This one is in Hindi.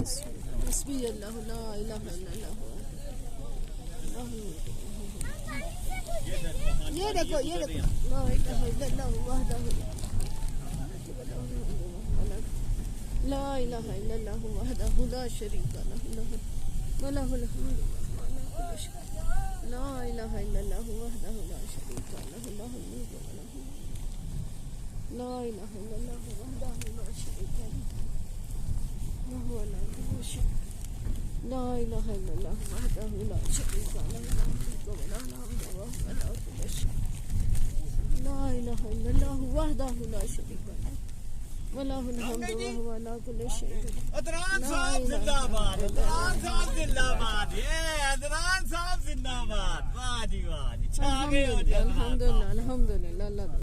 हस्बी अल्लाह ला इलाहा इल्लल्लाह। ये देखो ला इलाहा इल्लल्लाह वहदहु ला इलाहा इल्लल्लाह वहदहु ला शरीका लहु वलहुल हम्दु ला इलाहा इल्लल्लाह वहदहु ला शरीका लहु लहुल मुल्कु व लहुल ला इलाहा इल्लल्लाह वहदहु ला शरीका लहु वहुव अला कुल्लि शैइन ला इलाहा इल्लल्लाह वहदहु ला शरीका लहु लहुल मुल्कु व लहुल हम्दु व हुव अला कुल्लि शैइन ला इलाहा इल्लल्लाह वहदहु ला शरीका लहु वलहुल हम्दु व हुव अला कुल्लि शैइन। अदनान साहब जिंदाबाद, अदनान साहब जिंदाबाद, ये अदनान साहब जिंदाबाद। वाह जी वाह जी, छा गए हो जनाब। अल्हम्दुलिल्लाह अल्हम्दुलिल्लाह।